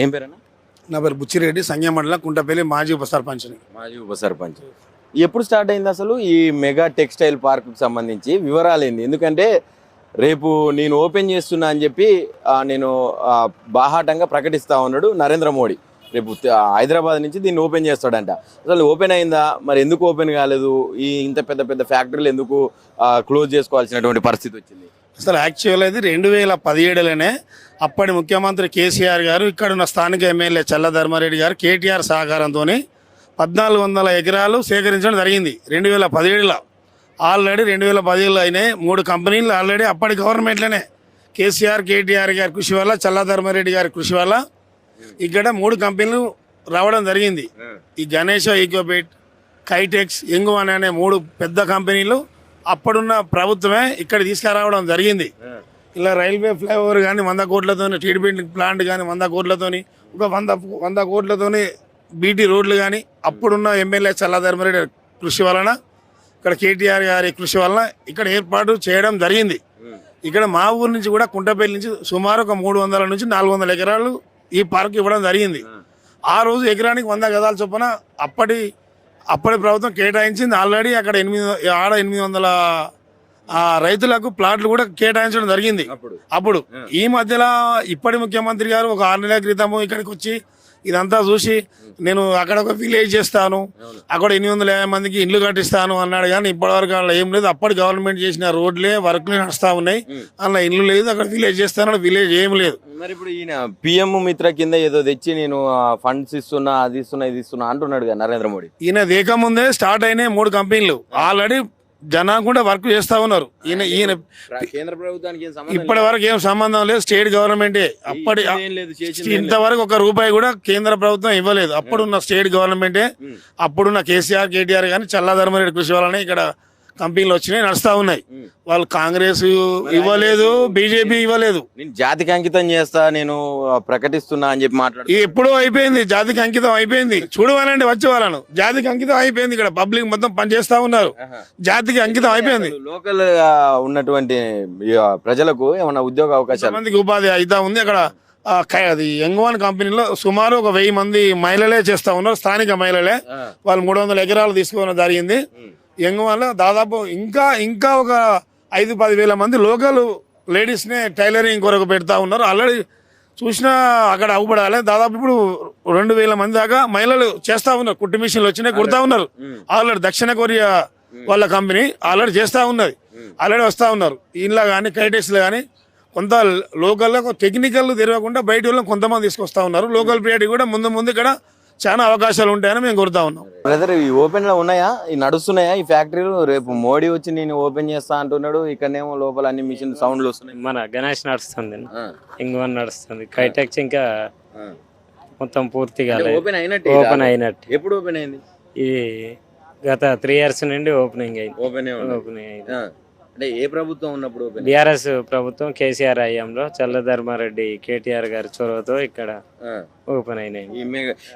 ఏం పేరన్నా? నా పేరు బుచ్చిరెడ్డి, సంఘం మండలం కుంటపల్లి, మాజీ ఉప సర్పంచ్ని. మాజీ ఉప సర్పంచ్. ఎప్పుడు స్టార్ట్ అయింది అసలు ఈ మెగా టెక్స్టైల్ పార్క్కి సంబంధించి వివరాలు ఏంది? ఎందుకంటే రేపు నేను ఓపెన్ చేస్తున్నా అని చెప్పి నేను బాహాటంగా ప్రకటిస్తా ఉన్నాడు నరేంద్ర మోడీ. రేపు హైదరాబాద్ నుంచి దీన్ని ఓపెన్ చేస్తాడంట. అసలు ఓపెన్ అయిందా? మరి ఎందుకు ఓపెన్ కాలేదు? ఈ ఇంత పెద్ద పెద్ద ఫ్యాక్టరీలు ఎందుకు క్లోజ్ చేసుకోవాల్సినటువంటి పరిస్థితి వచ్చింది? అసలు యాక్చువల్ అది 2017లోనే అప్పటి ముఖ్యమంత్రి కేసీఆర్ గారు, ఇక్కడున్న స్థానిక ఎమ్మెల్యే చల్ల ధర్మారెడ్డి గారు, కేటీఆర్ సహకారంతో 1400 ఎకరాలు సేకరించడం జరిగింది 2017లో. ఆల్రెడీ 2017లో అయినాయి 3 కంపెనీలు ఆల్రెడీ అప్పటి గవర్నమెంట్లోనే కేసీఆర్, కేటీఆర్ గారి కృషి వల్ల, చల్ల ధర్మారెడ్డి గారి కృషి వల్ల ఇక్కడ 3 కంపెనీలు రావడం జరిగింది. ఈ గణేష ఈకోపేట్, కైటెక్స్, ఎంగువన్ అనే 3 పెద్ద కంపెనీలు అప్పుడున్న ప్రభుత్వమే ఇక్కడ తీసుకురావడం జరిగింది. ఇలా రైల్వే ఫ్లైఓవర్ కానీ 100 కోట్లతోని, ట్రీట్మెంట్ ప్లాంట్ కానీ 100 కోట్లతోని, ఒక 100 కోట్లతోని బీటీ రోడ్లు కానీ అప్పుడున్న ఎమ్మెల్యే చల్లా ధర్మారెడ్డి కృషి వలన, ఇక్కడ కేటీఆర్ గారి కృషి వలన ఇక్కడ ఏర్పాటు చేయడం జరిగింది. ఇక్కడ మా ఊరు నుంచి కూడా కుంటపల్లి నుంచి సుమారు ఒక 300 నుంచి 400 ఎకరాలు ఈ పార్క్ ఇవ్వడం జరిగింది. ఆ రోజు ఎకరానికి 100 గదాల చొప్పున అప్పటి ప్రభుత్వం కేటాయించింది. ఆల్రెడీ అక్కడ 800 రైతులకు ప్లాట్లు కూడా కేటాయించడం జరిగింది. అప్పుడు ఈ మధ్యలో ఇప్పటి ముఖ్యమంత్రి గారు ఒక 6 నెలల క్రితము ఇక్కడికి వచ్చి ఇదంతా చూసి నేను అక్కడ ఒక విలేజ్ చేస్తాను, అక్కడ 850 మందికి ఇల్లు కట్టిస్తాను అన్నాడు. కానీ ఇప్పటివరకు అలా ఏం లేదు. అప్పటి గవర్నమెంట్ చేసిన రోడ్లే వర్క్లే నడుస్తూ ఉన్నాయి. అలా ఇల్లు లేదు, అక్కడ విలేజ్ చేస్తాను, విలేజ్ ఏం లేదు. మరి ఇప్పుడు ఈయన పిఎం మిత్ర కింద ఏదో తెచ్చి నేను ఫండ్స్ ఇస్తున్నా, అది ఇస్తున్నా, ఇది ఇస్తున్నా అంటున్నాడు కదా నరేంద్ర మోడీ. ఈయన దేకముందే స్టార్ట్ అయినాయి 3 కంపెనీలు ఆల్రెడీ జనాలు కూడా వర్క్ చేస్తా ఉన్నారు. ఈయన కేంద్ర ప్రభుత్వానికి ఇప్పటి వరకు ఏం సంబంధం లేదు, స్టేట్ గవర్నమెంటే. అప్పటి ఇంతవరకు 1 రూపాయి కూడా కేంద్ర ప్రభుత్వం ఇవ్వలేదు. అప్పుడున్న స్టేట్ గవర్నమెంటే, అప్పుడున్న కేసీఆర్, కేటీఆర్ కానీ చల్లా ధర్మారెడ్డి కృషి వల్లనే ఇక్కడ కంపెనీలు వచ్చినాయి, నడుస్తూ ఉన్నాయి. వాళ్ళు కాంగ్రెస్ ఇవ్వలేదు, బీజేపీ ఇవ్వలేదు. నేను జాతికి అంకితం చేస్తా, నేను ప్రకటిస్తున్నా అని చెప్పి మాట్లాడు. ఎప్పుడో అయిపోయింది, జాతికి అంకితం అయిపోయింది. చూడవాలండి వచ్చే వాళ్ళను, జాతికి అంకితం అయిపోయింది. ఇక్కడ పబ్లిక్ మొత్తం పనిచేస్తా ఉన్నారు, జాతికి అంకితం అయిపోయింది. లోకల్ ఉన్నటువంటి ప్రజలకు ఏమన్నా ఉద్యోగ అవకాశాలు, మందికి ఉపాధి అయితే ఉంది. అక్కడ అది ఎంగువన్ కంపెనీలో సుమారు ఒక 1000 మంది మహిళలే చేస్తా ఉన్నారు, స్థానిక మహిళలే. వాళ్ళు 300 ఎకరాలు తీసుకోవడం జరిగింది. ఎంగువన్లో దాదాపు ఇంకా ఒక 5-10 వేల మంది లోకల్ లేడీస్నే టైలరింగ్ కొరకు పెడతా ఉన్నారు. ఆల్రెడీ చూసినా అక్కడ అవ్వబడాలి. దాదాపు ఇప్పుడు 2000 మంది దాకా మహిళలు చేస్తా ఉన్నారు. కుట్టు మిషన్లు వచ్చినాయి, కుడతా ఉన్నారు. ఆల్రెడీ దక్షిణ కొరియా వాళ్ళ కంపెనీ ఆల్రెడీ చేస్తూ ఉన్నది, ఆల్రెడీ వస్తూ ఉన్నారు. ఇంట్లో కానీ కైటెక్స్లో కానీ కొంత లోకల్లో టెక్నికల్ తిరగకుండా బయట వాళ్ళని కొంతమంది తీసుకొస్తా ఉన్నారు. లోకల్ ప్రియారిటీ కూడా ముందు ఇక్కడ చాలా అవకాశాలు ఉంటాయని మేము కోరుతా ఉన్నాం. బ్రదర్, ఈ ఓపెన్ లో ఉన్నాయా, ఈ నడుస్తున్నాయా ఈ ఫ్యాక్టరీలు? రేపు మోడీ వచ్చి నేను ఓపెన్ చేస్తా అంటున్నాడు, ఇక్కడనేమో లోపల అన్ని మిషన్ సౌండ్లు వస్తున్నాయి. మన గణేష్ నడుస్తుంది, ఇంగువన్ నడుస్తుంది, కైటెక్స్ ఇంకా మొత్తం పూర్తిగా ఓపెన్ అయినట్టు. ఎప్పుడు ఓపెన్ అయింది? ఇది గత 3 years నుండి ఓపెనింగ్ అయింది. ఓపెనింగ్ అయింది. అంటే ఏ ప్రభుత్వం ఉన్నప్పుడు? బీఆర్ఎస్ ప్రభుత్వం, కేసీఆర్ హయాంలో చల్ల ధర్మారెడ్డి, కేటీఆర్ గారి చొరవతో ఇక్కడ ఓపెన్ అయినాయి.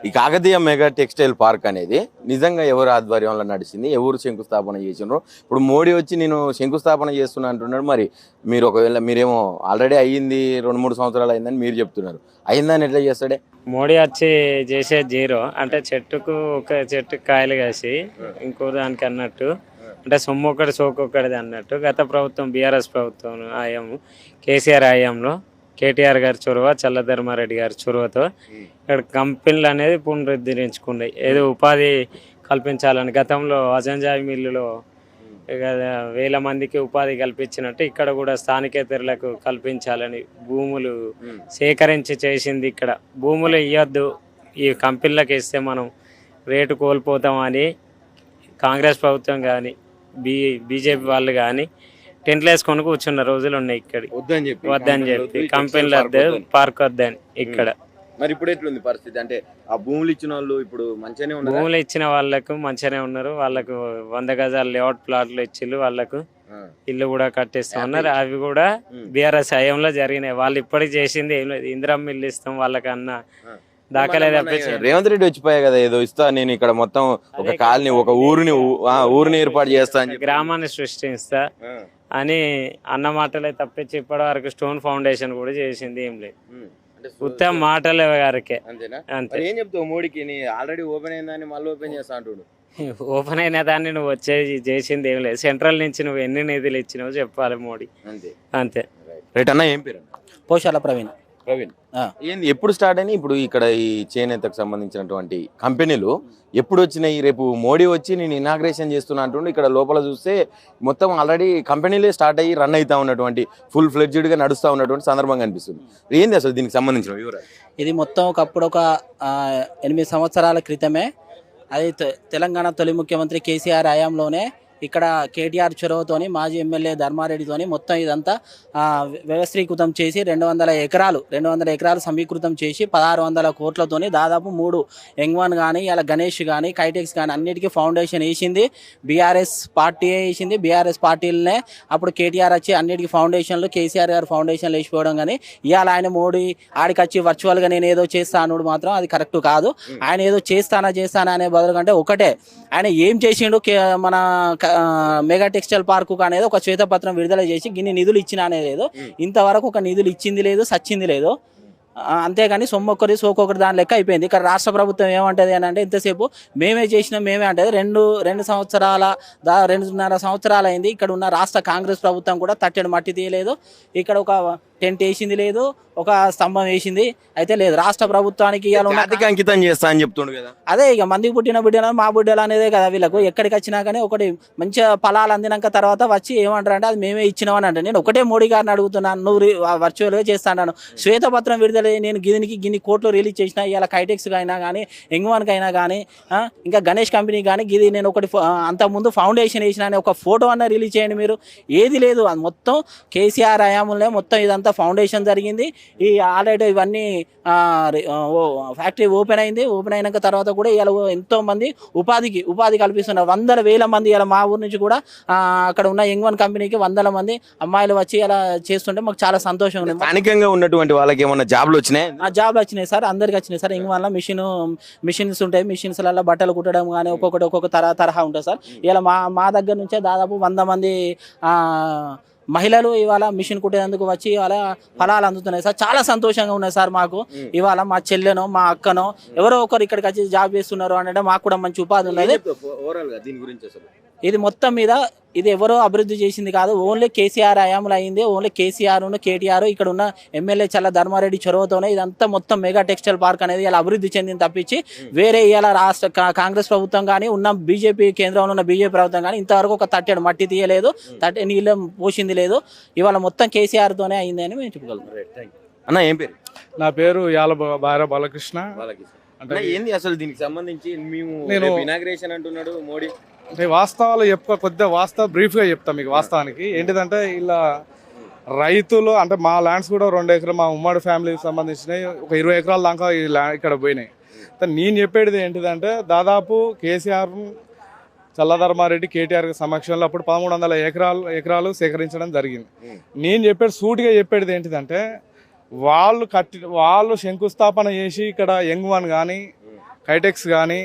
ఈ కాకతీయ మెగా టెక్స్టైల్ పార్క్ అనేది నిజంగా ఎవరు ఆధ్వర్యంలో నడిచింది, ఎవరు శంకుస్థాపన చేసినారు? ఇప్పుడు మోడీ వచ్చి నేను శంకుస్థాపన చేస్తున్నా అంటున్నాడు. మరి మీరు ఒకవేళ మీరేమో ఆల్రెడీ అయ్యింది 2-3 సంవత్సరాలు అయిందని మీరు చెప్తున్నారు, అయిందని ఎట్లా చేస్తాడే? మోడీ వచ్చి చేసే 0 అంటే ఒక చెట్టుకు కాయలు కాసి ఇంకో దానికి అన్నట్టు, అంటే సొమ్ము ఒకటి సోకొక్కడిది అన్నట్టు. గత ప్రభుత్వం బీఆర్ఎస్ ప్రభుత్వం హయాము, కేసీఆర్ హయాంలో కేటీఆర్ గారి చొరవ, చల్ల ధర్మారెడ్డి గారి చొరవతో ఇక్కడ కంపెనీలు అనేది పునరుద్ధరించుకున్నాయి. ఏదో ఉపాధి కల్పించాలని గతంలో అజంజాయి మిల్లులో 1000 మందికి ఉపాధి కల్పించినట్టు ఇక్కడ కూడా స్థానికేతరులకు కల్పించాలని భూములు సేకరించి చేసింది. ఇక్కడ భూములు ఇవ్వద్దు, ఈ కంపెనీలకు ఇస్తే మనం రేటు కోల్పోతామని కాంగ్రెస్ ప్రభుత్వం కానీ బీజేపీ వాళ్ళు కానీ టెంట్లు వేసుకొని కూర్చున్న రోజులు ఉన్నాయి. ఇక్కడికి వద్దని చెప్పి కంపెనీలు వద్దు, పార్క్ వద్దని ఇక్కడ. మరి ఇప్పుడు ఎట్లుంది పరిస్థితి? అంటే ఆ భూములు ఇచ్చిన వాళ్ళు ఇప్పుడు మంచిగానే ఉన్నారు. భూములు ఇచ్చిన వాళ్ళకు మంచిగానే ఉన్నారు. వాళ్ళకు 100 గజాల లేఅవుట్ ప్లాట్లు ఇచ్చిళ్ళు, వాళ్ళకు ఇల్లు కూడా కట్టిస్తా ఉన్నారు. అవి కూడా బీఆర్ఎస్ హయాంలో జరిగినాయి. వాళ్ళు ఇప్పటికి చేసింది ఏం లేదు, ఇందిరమ్మ ఇల్లు ఇస్తాం వాళ్ళకన్నా దాఖలే తప్పించి. రేవంత్ రెడ్డి వచ్చిపోయా కదా, ఏదో ఇస్తా నేను ఇక్కడ మొత్తం ఒక కాలనీ, ఒక ఊరిని ఏర్పాటు చేస్తా, గ్రామాన్ని సృష్టిస్తా అని అన్న మాటలే తప్పించి ఇప్పటి వరకు స్టోన్ ఫౌండేషన్ కూడా చేసింది ఏం లేదు. ఉత్తమ మాటలే గారికే అంతేనా? అంతే. మరి ఏం చెప్తావు మోడీకి? నీ ఆల్రెడీ ఓపెన్ అయిందని మళ్ళీ ఓపెన్ చేస్తా అంటుడు. ఓపెన్ అయిన దాన్ని నువ్వు వచ్చేది చేసింది ఏం లేదు. సెంట్రల్ నుంచి నువ్వు ఎన్ని నిధులు ఇచ్చినావు చెప్పాలి మోడీ. అంతే అంతే. రైట్ అన్న, ఏం పేరు అన్న? పోషాల ప్రవీణ్. ప్రవీణ్, ఏంది ఎప్పుడు స్టార్ట్ అయినాయి ఇప్పుడు ఇక్కడ ఈ చేనేతకు సంబంధించినటువంటి కంపెనీలు ఎప్పుడు వచ్చినాయి? రేపు మోడీ వచ్చి నేను ఇనాగ్రేషన్ చేస్తున్నా అంటుండే, ఇక్కడ లోపల చూస్తే మొత్తం ఆల్రెడీ కంపెనీలే స్టార్ట్ అయ్యి రన్ అవుతా ఉన్నటువంటి ఫుల్ ఫ్లెడ్జ్డ్గా నడుస్తూ ఉన్నటువంటి సందర్భం కనిపిస్తుంది. ఏంది అసలు దీనికి సంబంధించిన వివరాలు? ఇది మొత్తం ఒకప్పుడు ఒక 8 సంవత్సరాల క్రితమే అది తెలంగాణ తొలి ముఖ్యమంత్రి కేసీఆర్ హయాంలోనే ఇక్కడ కేటీఆర్ చొరవతోని మాజీ ఎమ్మెల్యే ధర్మారెడ్డితోని మొత్తం ఇదంతా వ్యవస్థీకృతం చేసి 200 ఎకరాలు సమీకృతం చేసి 1600 కోట్లతోని దాదాపు 3 ఎంగ్వాన్ కానీ ఇలా గణేష్ కానీ కైటెక్స్ కానీ అన్నిటికీ ఫౌండేషన్ వేసింది బీఆర్ఎస్ పార్టీ వేసింది. బీఆర్ఎస్ పార్టీలనే అప్పుడు కేటీఆర్ వచ్చి అన్నిటికీ ఫౌండేషన్లు కేసీఆర్ గారు ఫౌండేషన్లు వేసిపోవడం. కానీ ఇవాళ ఆయన మోడీ ఆడికి వచ్చి వర్చువల్గా నేను ఏదో చేస్తాను మాత్రం అది కరెక్ట్ కాదు. ఆయన ఏదో చేస్తానా అనే బదులు కంటే ఒకటే ఆయన ఏం చేసిండు, మన మెగా టెక్స్టైల్ పార్కు అనేది ఒక శ్వేతపత్రం విడుదల చేసి గిన్ని నిధులు ఇచ్చిన అనేది లేదు. ఇంతవరకు ఒక నిధులు ఇచ్చింది లేదు, సచ్చింది లేదు. అంతేగాని సొమ్మొక్కరి సోకొకరి దాని లెక్క అయిపోయింది. ఇక్కడ రాష్ట్ర ప్రభుత్వం ఏమంటది అని అంటే ఇంతసేపు మేమే చేసినాం మేమే అంటే 2.5 సంవత్సరాలు అయింది. ఇక్కడ ఉన్న రాష్ట్ర కాంగ్రెస్ ప్రభుత్వం కూడా తట్టెడు మట్టి తీయలేదు. ఇక్కడ ఒక టెంట్ వేసింది లేదు, ఒక స్తంభం వేసింది అయితే లేదు. రాష్ట్ర ప్రభుత్వానికి అంకితం చేస్తా అని చెప్తుండు కదా. అదే ఇక మందికి పుట్టిన బిడ్డలు మా బిడ్డలు అనేదే కదా వీళ్ళకు. ఎక్కడికి వచ్చినా కానీ ఒకటి మంచిగా ఫలాలు అందినాక తర్వాత వచ్చి ఏమంటారంటే అది మేమే ఇచ్చినామని అంటే నేను ఒకటే మోడీ గారిని అడుగుతున్నాను, నువ్వు వర్చువల్గా చేస్తాను శ్వేతపత్రం విడుదల నేను గిన్ని కోట్లు రిలీజ్ చేసిన ఇలా కైటెక్స్ అయినా కానీ ఎంగ్వాన్కి అయినా కానీ ఇంకా గణేష్ కంపెనీ కానీ గిది నేను ఒకటి అంతకుముందు ఫౌండేషన్ వేసిన అని ఒక ఫోటో అన్న రిలీజ్ చేయండి మీరు. ఏది లేదు. అది మొత్తం కేసీఆర్ హయాంలోనే మొత్తం ఇదంతా ఫౌండేషన్ జరిగింది. ఈ ఆల్రెడీ ఇవన్నీ ఫ్యాక్టరీ ఓపెన్ అయింది. ఓపెన్ అయినాక తర్వాత కూడా ఇలా ఎంతో మంది ఉపాధి కల్పిస్తున్నారు. 100,000 మంది ఇలా మా ఊరు నుంచి కూడా అక్కడ ఉన్న ఎంగ్వాన్ కంపెనీకి 100 మంది అమ్మాయిలు వచ్చి అలా చేస్తుంటే మాకు చాలా సంతోషంగా ఉంది. స్థానికంగా ఉన్నటువంటి వాళ్ళకి ఏమన్నా జాబ్లు వచ్చినాయి? జాబ్లు వచ్చినాయి సార్, అందరికి వచ్చినాయి సార్. ఎంగ్వాన్లో మిషన్స్ ఉంటాయి. మిషన్స్లలో బట్టలు కుట్టడం కానీ ఒక్కొక్క తరహా ఉంటుంది సార్. ఇలా మా దగ్గర నుంచే దాదాపు 100 మంది మహిళలు ఇవాళ మిషన్ కుట్టేందుకు వచ్చి ఇవాళ ఫలాలు అందుతున్నాయి సార్. చాలా సంతోషంగా ఉన్నాయి సార్ మాకు. ఇవాళ మా చెల్లెనో మా అక్కనో ఎవరో ఒకరు ఇక్కడికి వచ్చి జాబ్ చేస్తున్నారు అంటే మాకు కూడా మంచి ఉపాధి ఉన్నది. ఇది మొత్తం మీద ఇది ఎవరో అభివృద్ధి చేసింది కాదు, ఓన్లీ కేసీఆర్ హయాంలో అయింది. ఓన్లీ కేసీఆర్ను కేటీఆర్ ఇక్కడ ఉన్న ఎమ్మెల్యే చల్ల ధర్మారెడ్డి చొరవతోనే ఇదంతా మొత్తం మెగా టెక్స్టైల్ పార్క్ అనేది ఇలా అభివృద్ధి చెందింది తప్పించి వేరే ఇలా రాష్ట్ర కాంగ్రెస్ ప్రభుత్వం కానీ ఉన్న బీజేపీ కేంద్రంలో ఉన్న బీజేపీ ప్రభుత్వం కానీ ఇంతవరకు ఒక తట్టెడు మట్టి తీయలేదు, నీళ్ళు పోసింది లేదు. ఇవాళ మొత్తం కేసీఆర్తోనే అయింది అని మేము చెప్పుకోగలం. అన్న ఏం పేరు? నా పేరు బార బాలకృష్ణ. అంటే ఏంది అసలు దీనికి సంబంధించి మేము ఇనాగ్రేషన్ అంటున్నాడు మోడీ అంటే వాస్తవాలు కొద్దిగా బ్రీఫ్గా చెప్తా మీకు. వాస్తవానికి ఏంటిదంటే ఇలా రైతులు అంటే మా ల్యాండ్స్ కూడా 2 ఎకరాలు మా ఉమ్మడి ఫ్యామిలీకి సంబంధించినవి ఒక 20 ఎకరాల దాకా ఇక్కడ పోయినాయి. నేను చెప్పేది ఏంటిదంటే దాదాపు కేసీఆర్ చల్లధర్మారెడ్డి కేటీఆర్ సమక్షంలో అప్పుడు 1300 ఎకరాలు సేకరించడం జరిగింది. నేను సూటిగా చెప్పేది ఏంటిదంటే వాళ్ళు శంకుస్థాపన చేసి ఇక్కడ ఎంగ్వాన్ కానీ కైటెక్స్ కానీ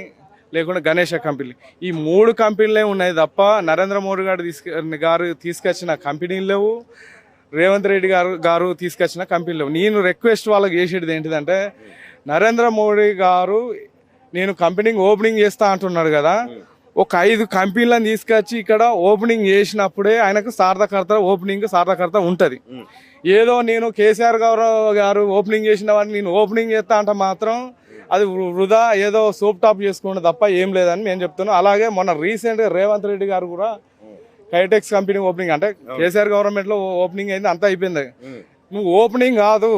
లేకుంటే గణేష్ కంపెనీ ఈ 3 కంపెనీలే ఉన్నాయి తప్ప నరేంద్ర మోడీ గారు తీసుకొచ్చిన కంపెనీలు లేవు, రేవంత్ రెడ్డి గారు తీసుకొచ్చిన కంపెనీలు లేవు. నేను రిక్వెస్ట్ వాళ్ళకి చేసేది ఏంటిదంటే నరేంద్ర మోడీ గారు నేను కంపెనీకి ఓపెనింగ్ చేస్తా అంటున్నాడు కదా, ఒక 5 కంపెనీలను తీసుకొచ్చి ఇక్కడ ఓపెనింగ్ చేసినప్పుడే ఆయనకు సార్థకత ఉంటుంది. ఏదో నేను కేసీఆర్ గారు ఓపెనింగ్ చేసిన వాడిని నేను ఓపెనింగ్ చేస్తా అంటే మాత్రం అది వృధా, ఏదో సోప్ టాప్ చేసుకుంటే తప్ప ఏం లేదని నేను చెప్తున్నాను. అలాగే మొన్న రీసెంట్గా రేవంత్ రెడ్డి గారు కూడా కైటెక్స్ కంపెనీ ఓపెనింగ్ అంటే కేసీఆర్ గవర్నమెంట్లో ఓపెనింగ్ అయింది, అంతా అయిపోయింది. నువ్వు ఓపెనింగ్ కాదు,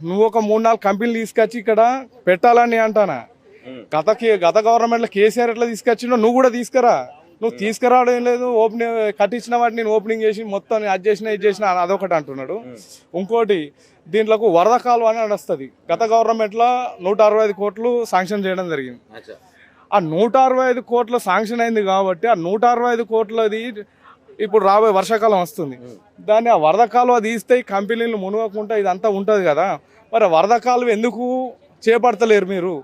నువ్వు ఒక 3-4 కంపెనీలు తీసుకొచ్చి ఇక్కడ పెట్టాలని అంటానా. గత గవర్నమెంట్లో కేసీఆర్ ఎట్లా తీసుకొచ్చినో నువ్వు కూడా తీసుకురా. నువ్వు తీసుకురావడం ఏం లేదు, కట్టించిన వాటిని నేను ఓపెనింగ్ చేసి మొత్తం అది చేసిన అదొకటి అంటున్నాడు. ఇంకోటి దీంట్లో వరద కాలువ అని నడుస్తుంది. గత గవర్నమెంట్లో 165 కోట్లు శాంక్షన్ చేయడం జరిగింది. ఆ 165 కోట్ల శాంక్షన్ అయింది కాబట్టి ఆ 165 కోట్లది ఇప్పుడు రాబోయే వర్షాకాలం వస్తుంది. దాన్ని ఆ వరద కాలువ తీస్తే కంపెనీలు మునగకుండా ఇదంతా ఉంటుంది కదా. మరి వరద కాలువ ఎందుకు చేపడతలేరు మీరు?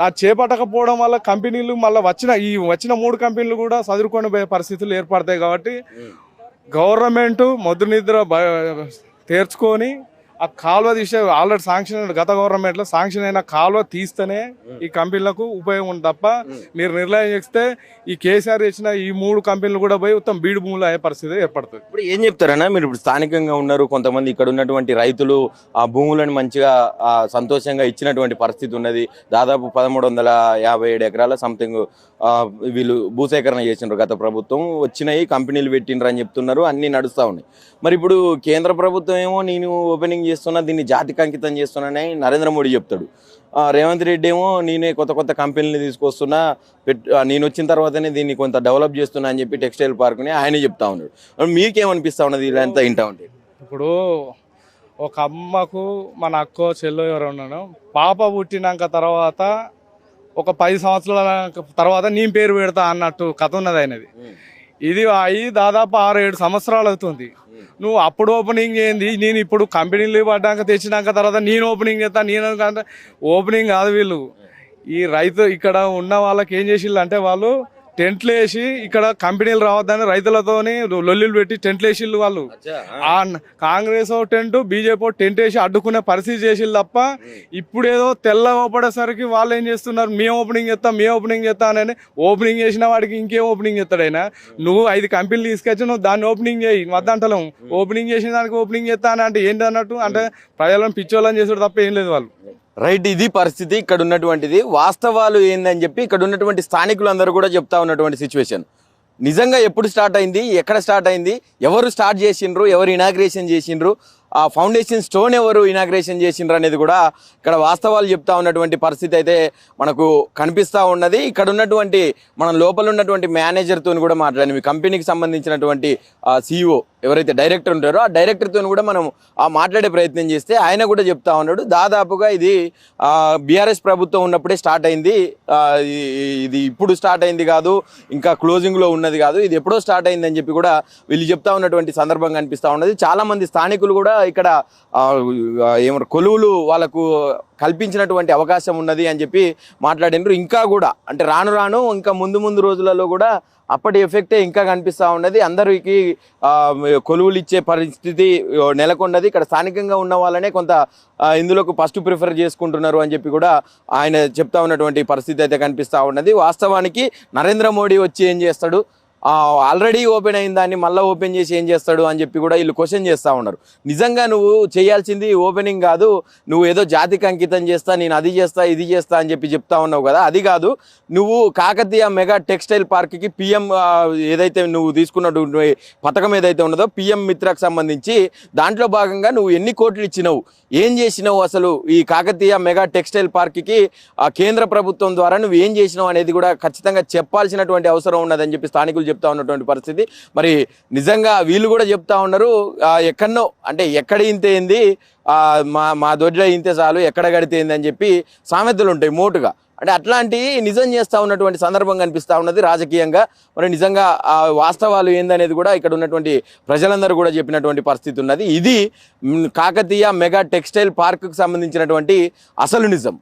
నా చేపట్టకపోవడం వల్ల కంపెనీలు మళ్ళీ వచ్చిన 3 కంపెనీలు కూడా చదువుకొని పోయే పరిస్థితులు ఏర్పడతాయి. కాబట్టి గవర్నమెంట్ మొద్దు నిద్ర తీర్చుకొని ఆ కాలువ తీసే ఆల్రెడీ శాంక్షన్ గత గవర్నమెంట్లో శాంక్షన్ అయిన కాలువ తీస్తేనే ఈ కంపెనీలకు ఉపయోగం ఉంది తప్ప మీరు నిర్ణయం చేస్తే ఈ కేసీఆర్ చేసిన ఈ 3 కంపెనీలు కూడా పోయి మొత్తం బీడు భూములు అయ్యే పరిస్థితి ఏర్పడుతుంది. ఇప్పుడు ఏం చెప్తారన్నా, మీరు ఇప్పుడు స్థానికంగా ఉన్నారు, కొంతమంది ఇక్కడ ఉన్నటువంటి రైతులు ఆ భూములను మంచిగా సంతోషంగా ఇచ్చినటువంటి పరిస్థితి ఉన్నది. దాదాపు 1357 ఎకరాల సంథింగ్ వీళ్ళు భూసేకరణ చేసినారు గత ప్రభుత్వం, వచ్చినాయి కంపెనీలు పెట్టినరు అని చెప్తున్నారు, అన్నీ నడుస్తూ ఉన్నాయి. మరి ఇప్పుడు కేంద్ర ప్రభుత్వం ఏమో నేను ఓపెనింగ్ చేస్తున్నా, దీన్ని జాతికి అంకితం చేస్తున్నానని నరేంద్ర మోడీ చెప్తాడు. రేవంత్ రెడ్డి ఏమో నేనే కొత్త కంపెనీలు తీసుకొస్తున్నా, నేను వచ్చిన తర్వాతనే దీన్ని కొంత డెవలప్ చేస్తున్నా అని చెప్పి టెక్స్టైల్ పార్క్ని ఆయనే చెప్తా ఉన్నాడు. మీకేమనిపిస్తా ఉన్నది ఇలా ఎంత వింటా ఉంటే? ఇప్పుడు ఒక అమ్మకు మన అక్కో చెల్లో ఎవరు ఉన్నాను పాప పుట్టినాక తర్వాత ఒక 10 సంవత్సరాల తర్వాత నీ పేరు పెడతా అన్నట్టు కథ ఉన్నది ఆయనది. ఇది అయ్యి దాదాపు 6-7 సంవత్సరాలు అవుతుంది. నువ్వు అప్పుడు ఓపెనింగ్ చేయింది, నేను ఇప్పుడు కంపెనీలు పడ్డాక తెచ్చినాక తర్వాత నేను ఓపెనింగ్ చేస్తా, నేను ఓపెనింగ్ కాదు. వీళ్ళు ఈ రైతు ఇక్కడ ఉన్న వాళ్ళకి ఏం చేసిళ్ళు అంటే వాళ్ళు టెంట్లు వేసి ఇక్కడ కంపెనీలు రావద్దని రైతులతోని లొల్లిలు పెట్టి టెంట్లు వేసిళ్ళు. వాళ్ళు కాంగ్రెస్ టెంట్ బీజేపీ టెంట్ వేసి అడ్డుకునే పరిస్థితి చేసిళ్ళు తప్ప ఇప్పుడేదో తెల్ల పడేసరికి వాళ్ళు ఏం చేస్తున్నారు, మేము ఓపెనింగ్ చేస్తా అని ఓపెనింగ్ చేసిన వాడికి ఇంకేం ఓపెనింగ్ చేస్తాడు ఆయన. నువ్వు 5 కంపెనీలు తీసుకొచ్చి నువ్వు దాన్ని ఓపెనింగ్ చేయి వద్దంటలేము. ఓపెనింగ్ చేసిన దానికి ఓపెనింగ్ చేస్తా అని అంటే ఏంటి అన్నట్టు, అంటే ప్రజలను పిచ్చోళ్ళని చేసుడు తప్ప ఏం లేదు వాళ్ళు. రైట్, ఇది పరిస్థితి ఇక్కడ ఉన్నటువంటిది. వాస్తవాలు ఏందని చెప్పి ఇక్కడ ఉన్నటువంటి స్థానికులందరూ కూడా చెప్తా ఉన్నటువంటి సిచ్యువేషన్. నిజంగా ఎప్పుడు స్టార్ట్ అయింది, ఎక్కడ స్టార్ట్ అయింది, ఎవరు స్టార్ట్ చేసిండ్రు, ఎవరు ఇనాగ్రేషన్ చేసిండ్రు, ఆ ఫౌండేషన్ స్టోన్ ఎవరు ఇనాగ్రేషన్ చేసిండ్రు అనేది కూడా ఇక్కడ వాస్తవాలు చెప్తా ఉన్నటువంటి పరిస్థితి అయితే మనకు కనిపిస్తూ ఉన్నది. ఇక్కడ ఉన్నటువంటి మనం లోపల ఉన్నటువంటి మేనేజర్తో కూడా మాట్లాడాము. ఈ కంపెనీకి సంబంధించినటువంటి CEO ఎవరైతే డైరెక్టర్ ఉంటారో ఆ డైరెక్టర్తో కూడా మనం మాట్లాడే ప్రయత్నం చేస్తే ఆయన కూడా చెప్తా ఉన్నాడు, దాదాపుగా ఇది BRS ప్రభుత్వం ఉన్నప్పుడే స్టార్ట్ అయింది, ఇది ఇప్పుడు స్టార్ట్ అయింది కాదు, ఇంకా క్లోజింగ్లో ఉన్నది కాదు, ఇది ఎప్పుడో స్టార్ట్ అయిందని చెప్పి కూడా వీళ్ళు చెప్తా ఉన్నటువంటి సందర్భం కనిపిస్తూ ఉన్నది. చాలామంది స్థానికులు కూడా ఇక్కడ ఏమన్నా కొలువులు వాళ్ళకు కల్పించినటువంటి అవకాశం ఉన్నది అని చెప్పి మాట్లాడినారు. ఇంకా కూడా అంటే రాను ఇంకా ముందు రోజులలో కూడా అప్పటి ఎఫెక్టే ఇంకా కనిపిస్తూ ఉన్నది. అందరికీ కొలువులు ఇచ్చే పరిస్థితి నెలకొన్నది. ఇక్కడ స్థానికంగా ఉన్న వాళ్ళనే కొంత ఇందులోకి ఫస్ట్ ప్రిఫర్ చేసుకుంటున్నారు అని చెప్పి కూడా ఆయన చెప్తా ఉన్నటువంటి పరిస్థితి అయితే కనిపిస్తూ ఉన్నది. వాస్తవానికి నరేంద్ర మోడీ వచ్చి ఏం చేస్తాడు, ఆల్రెడీ ఓపెన్ అయిన దాన్ని మళ్ళీ ఓపెన్ చేసి ఏం చేస్తాడు అని చెప్పి కూడా వీళ్ళు క్వశ్చన్ చేస్తూ ఉన్నారు. నిజంగా నువ్వు చేయాల్సింది ఓపెనింగ్ కాదు, నువ్వు ఏదో జాతికి అంకితం చేస్తా, నేను అది చేస్తా ఇది చేస్తా అని చెప్పి చెప్తా ఉన్నావు కదా, అది కాదు. నువ్వు కాకతీయ మెగా టెక్స్టైల్ పార్క్కి PM ఏదైతే నువ్వు తీసుకున్నటువంటి పథకం ఏదైతే ఉన్నదో PM మిత్రకు సంబంధించి దాంట్లో భాగంగా నువ్వు ఎన్ని కోట్లు ఇచ్చినావు, ఏం చేసినావు, అసలు ఈ కాకతీయ మెగా టెక్స్టైల్ పార్క్కి కేంద్ర ప్రభుత్వం ద్వారా నువ్వు ఏం చేసినావు అనేది కూడా ఖచ్చితంగా చెప్పాల్సినటువంటి అవసరం ఉన్నదని చెప్పి స్థానికులు చెప్తా ఉన్నటువంటి పరిస్థితి. మరి నిజంగా వీళ్ళు కూడా చెప్తా ఉన్నారు, ఎక్కడనో అంటే ఎక్కడ ఇంతేంది, మా దొడ్డ ఇంతే చాలు, ఎక్కడ గడితే ఏంది అని చెప్పి సామెతలు ఉంటాయి మోటుగా. అంటే అట్లాంటి నిజం చేస్తూ ఉన్నటువంటి సందర్భం కనిపిస్తూ ఉన్నది రాజకీయంగా. మరి నిజంగా వాస్తవాలు ఏందనేది కూడా ఇక్కడ ఉన్నటువంటి ప్రజలందరూ కూడా చెప్పినటువంటి పరిస్థితి ఉన్నది. ఇది కాకతీయ మెగా టెక్స్టైల్ పార్క్కి సంబంధించినటువంటి అసలు నిజం.